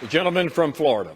The gentleman from Florida.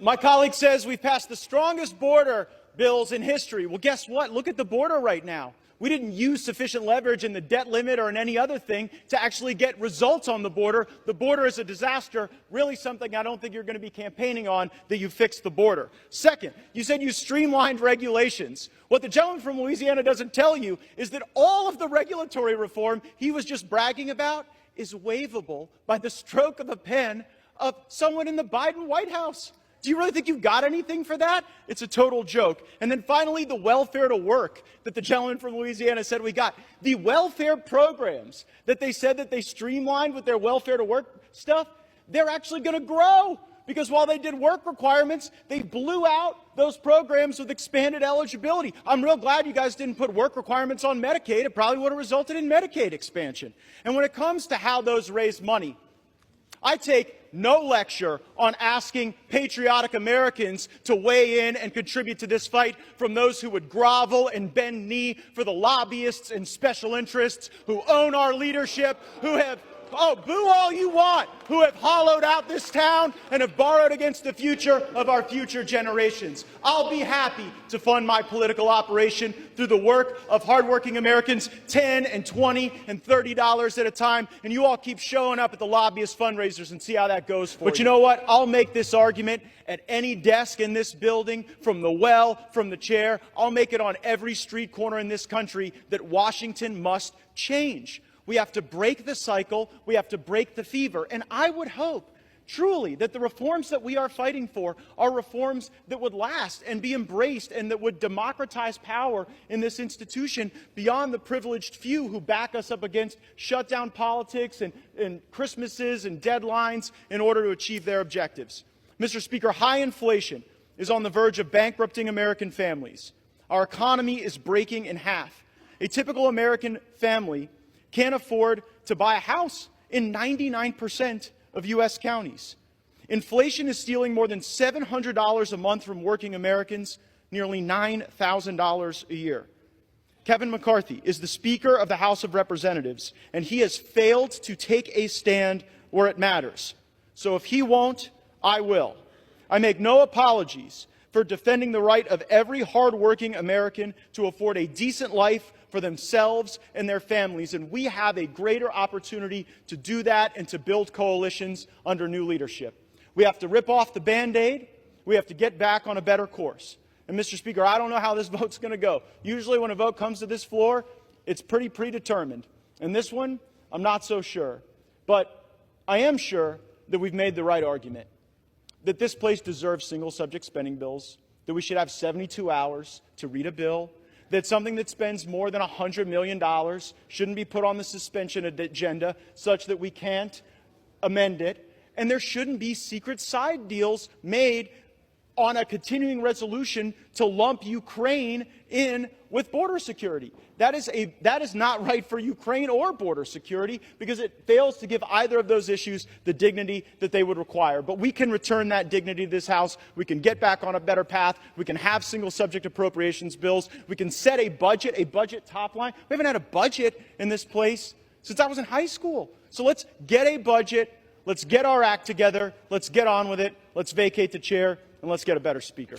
My colleague says we've passed the strongest border bills in history. Well, guess what? Look at the border right now. We didn't use sufficient leverage in the debt limit or in any other thing to actually get results on the border. The border is a disaster, really something I don't think you're going to be campaigning on, that you fixed the border. Second, you said you streamlined regulations. What the gentleman from Louisiana doesn't tell you is that all of the regulatory reform he was just bragging about is waivable by the stroke of a pen of someone in the Biden White House. Do you really think you've got anything for that? It's a total joke. And then finally, the welfare to work that the gentleman from Louisiana said we got. The welfare programs that they said that they streamlined with their welfare to work stuff, they're actually going to grow. Because while they did work requirements, they blew out those programs with expanded eligibility. I'm real glad you guys didn't put work requirements on Medicaid. It probably would have resulted in Medicaid expansion. And when it comes to how those raise money, I take no lecture on asking patriotic Americans to weigh in and contribute to this fight from those who would grovel and bend knee for the lobbyists and special interests who own our leadership, who have, oh, boo all you want, who have hollowed out this town and have borrowed against the future of our future generations. I'll be happy to fund my political operation through the work of hardworking Americans, $10 and $20 and $30 at a time, and you all keep showing up at the lobbyist fundraisers and see how that goes for you. But you know what? I'll make this argument at any desk in this building, from the well, from the chair. I'll make it on every street corner in this country that Washington must change. We have to break the cycle. We have to break the fever. And I would hope, truly, that the reforms that we are fighting for are reforms that would last and be embraced and that would democratize power in this institution beyond the privileged few who back us up against shutdown politics and Christmases and deadlines in order to achieve their objectives. Mr. Speaker, high inflation is on the verge of bankrupting American families. Our economy is breaking in half. A typical American family can't afford to buy a house in 99% of U.S. counties. Inflation is stealing more than $700 a month from working Americans, nearly $9,000 a year. Kevin McCarthy is the Speaker of the House of Representatives, and he has failed to take a stand where it matters. So if he won't, I will. I make no apologies for defending the right of every hardworking American to afford a decent life for themselves and their families, and we have a greater opportunity to do that and to build coalitions under new leadership. We have to rip off the Band-Aid. We have to get back on a better course. And, Mr. Speaker, I don't know how this vote's going to go. Usually when a vote comes to this floor, it's pretty predetermined. And this one, I'm not so sure. But I am sure that we've made the right argument, that this place deserves single-subject spending bills, that we should have 72 hours to read a bill, that something that spends more than $100 million shouldn't be put on the suspension agenda such that we can't amend it, and there shouldn't be secret side deals made on a continuing resolution to lump Ukraine in with border security. That is not right for Ukraine or border security, because it fails to give either of those issues the dignity that they would require. But we can return that dignity to this House. We can get back on a better path. We can have single subject appropriations bills. We can set a budget top line. We haven't had a budget in this place since I was in high school. So let's get a budget. Let's get our act together. Let's get on with it. Let's vacate the chair, and let's get a better speaker.